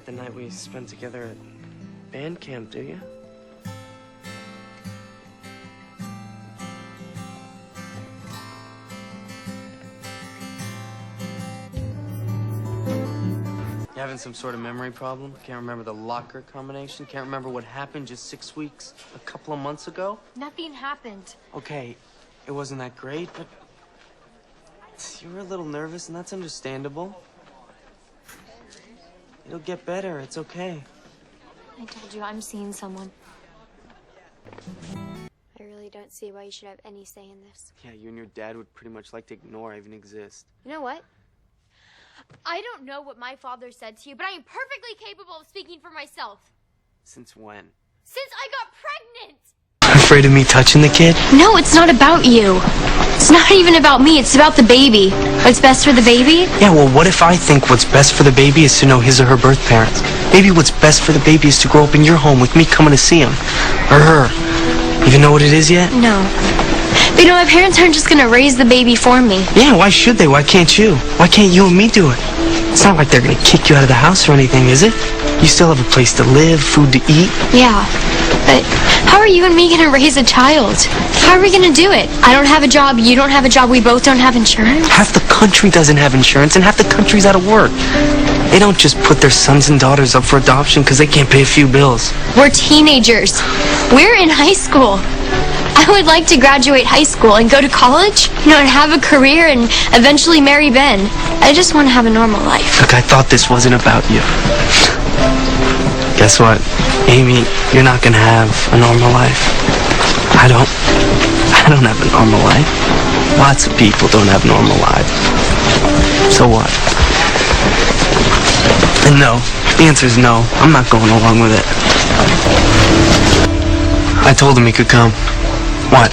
the night we spent together at band camp, do you? You having some sort of memory problem? Can't remember the locker combination? Can't remember what happened just 6 weeks, a couple of months ago? Nothing happened. Okay, it wasn't that great, but you were a little nervous, and that's understandable. It'll get better. It's okay. I told you I'm seeing someone. I really don't see why you should have any say in this. Yeah, you and your dad would pretty much like to ignore I even exist. You know what? I don't know what my father said to you, but I am perfectly capable of speaking for myself. Since when? Since I got pregnant! Afraid of me touching the kid? No, it's not about you. It's not even about me. It's about the baby. What's best for the baby? Yeah, well, what if I think what's best for the baby is to know his or her birth parents? Maybe what's best for the baby is to grow up in your home with me coming to see him. Or her. Even know what it is yet? No. But you know, my parents aren't just gonna raise the baby for me. Yeah, why should they? Why can't you? Why can't you and me do it? It's not like they're gonna kick you out of the house or anything, is it? You still have a place to live, food to eat. Yeah, but how are you and me gonna raise a child? How are we gonna do it? I don't have a job, you don't have a job, we both don't have insurance. Half the country doesn't have insurance, and half the country's out of work. They don't just put their sons and daughters up for adoption because they can't pay a few bills. We're teenagers. We're in high school. I would like to graduate high school and go to college, you know, and have a career and eventually marry Ben. I just want to have a normal life. Look, I thought this wasn't about you. Guess what? Amy, you're not gonna have a normal life. I don't have a normal life. Lots of people don't have normal lives. So what? And no, the answer is no. I'm not going along with it. I told him he could come. What?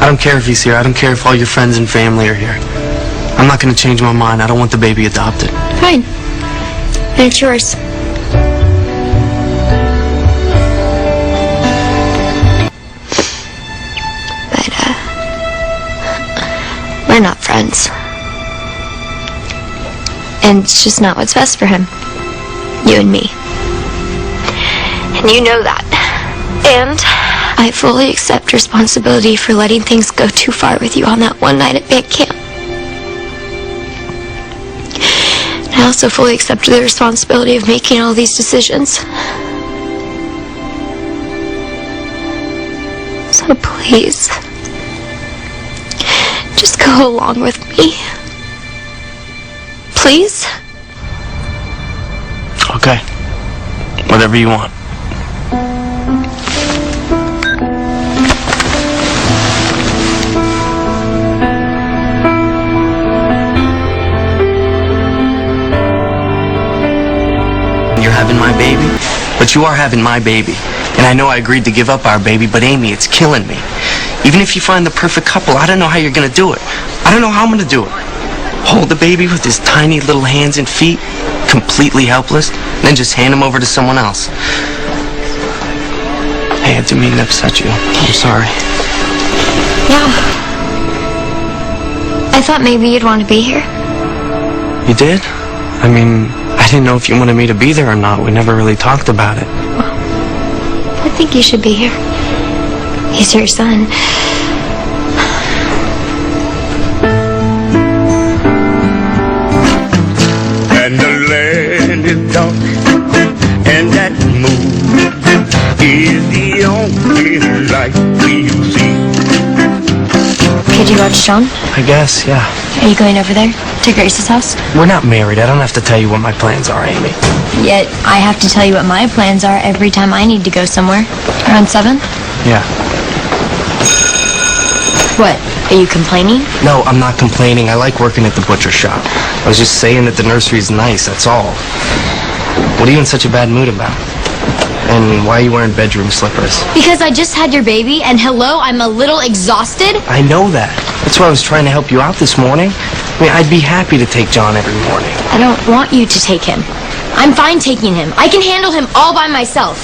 I don't care if he's here. I don't care if all your friends and family are here. I'm not going to change my mind. I don't want the baby adopted. Fine. And it's yours. But, we're not friends. And it's just not what's best for him. You and me. And you know that. And I fully accept responsibility for letting things go too far with you on that one night at band camp. And I also fully accept the responsibility of making all these decisions. So please, just go along with me. Please? Okay. Whatever you want. You're having my baby? But you are having my baby. And I know I agreed to give up our baby, but Amy, it's killing me. Even if you find the perfect couple, I don't know how you're gonna do it. I don't know how I'm gonna do it. Hold the baby with his tiny little hands and feet, completely helpless, and then just hand him over to someone else. Hey, I didn't mean to upset you. I'm sorry. Yeah. I thought maybe you'd want to be here. You did? I mean, I didn't know if you wanted me to be there or not. We never really talked about it. Well, I think you should be here. He's your son. And the land is dark, and that moon is the only light we see. Could you watch John? I guess, yeah. Are you going over there? To Grace's house? We're not married. I don't have to tell you what my plans are, Amy. Yet, I have to tell you what my plans are every time I need to go somewhere. Around 7? Yeah. What? Are you complaining? No, I'm not complaining. I like working at the butcher shop. I was just saying that the nursery's nice, that's all. What are you in such a bad mood about? And why are you wearing bedroom slippers? Because I just had your baby, and hello, I'm a little exhausted. I know that. That's why I was trying to help you out this morning. I mean, I'd be happy to take John every morning. I don't want you to take him. I'm fine taking him. I can handle him all by myself.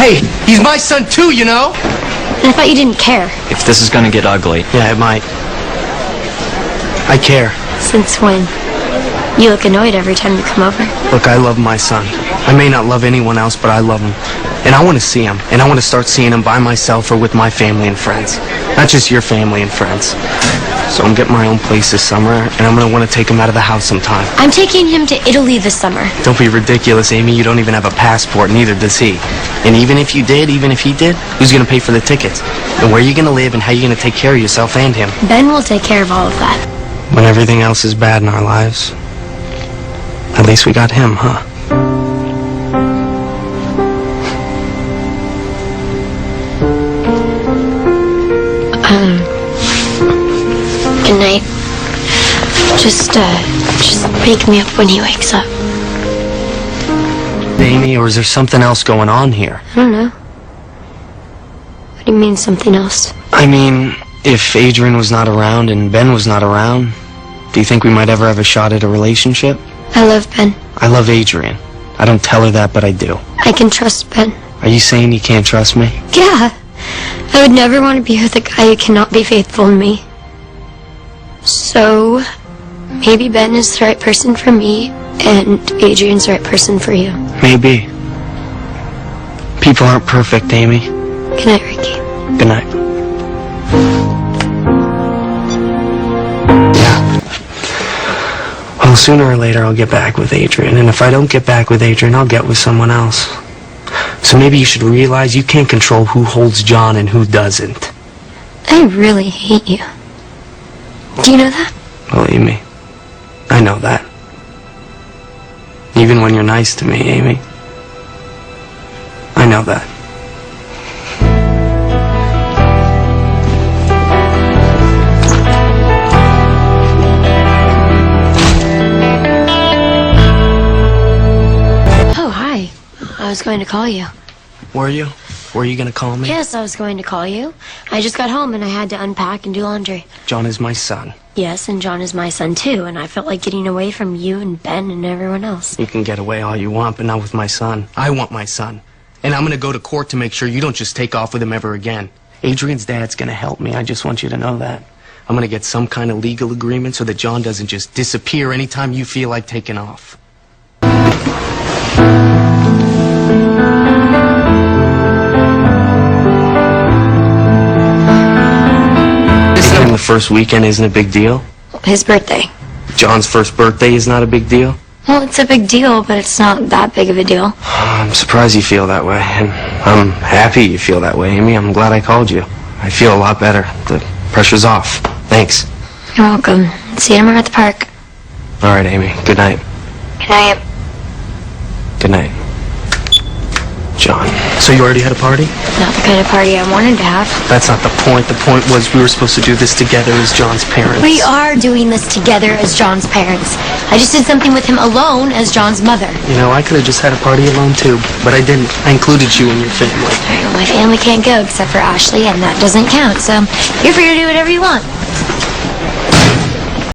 Hey, he's my son too, you know? And I thought you didn't care. If this is gonna get ugly. Yeah, it might. I care. Since when? You look annoyed every time you come over. Look, I love my son. I may not love anyone else, but I love him. And I want to see him. And I want to start seeing him by myself or with my family and friends. Not just your family and friends. So I'm getting my own place this summer, and I'm going to want to take him out of the house sometime. I'm taking him to Italy this summer. Don't be ridiculous, Amy. You don't even have a passport, neither does he. And even if you did, even if he did, who's going to pay for the tickets? And where are you going to live, and how are you going to take care of yourself and him? Ben will take care of all of that. When everything else is bad in our lives, at least we got him, huh? Good night. Just wake me up when he wakes up. Amy, or is there something else going on here? I don't know. What do you mean, something else? I mean, if Adrian was not around and Ben was not around, do you think we might ever have a shot at a relationship? I love Ben. I love Adrian. I don't tell her that, but I do. I can trust Ben. Are you saying you can't trust me? Yeah. I would never want to be with a guy who cannot be faithful to me. So, maybe Ben is the right person for me, and Adrian's the right person for you. Maybe. People aren't perfect, Amy. Good night, Ricky. Good night. Yeah. Well, sooner or later I'll get back with Adrian, and if I don't get back with Adrian, I'll get with someone else. So maybe you should realize you can't control who holds John and who doesn't. I really hate you. Do you know that? Well, Amy, I know that. Even when you're nice to me, Amy. I know that. Oh, hi. I was going to call you. Were you? Were you gonna call me? Yes, I was going to call you. I just got home and I had to unpack and do laundry. John is my son. Yes, and John is my son too, and I felt like getting away from you and Ben and everyone else. You can get away all you want, but not with my son. I want my son. And I'm gonna go to court to make sure you don't just take off with him ever again. Adrian's dad's gonna help me. I just want you to know that. I'm gonna get some kind of legal agreement so that John doesn't just disappear anytime you feel like taking off. The first weekend isn't a big deal. His birthday. John's first birthday is not a big deal. Well, it's a big deal, but it's not that big of a deal. I'm surprised you feel that way, and I'm happy you feel that way, Amy. I'm glad I called you. I feel a lot better. The pressure's off. Thanks. You're welcome. See you tomorrow at the park. All right, Amy. Good night. Good night. Good night. John. So you already had a party? Not the kind of party I wanted to have. That's not the point. The point was we were supposed to do this together as John's parents. We are doing this together as John's parents. I just did something with him alone as John's mother. You know, I could have just had a party alone too, but I didn't. I included you in your family. All right, well, my family can't go except for Ashley, and that doesn't count, so you're free to do whatever you want.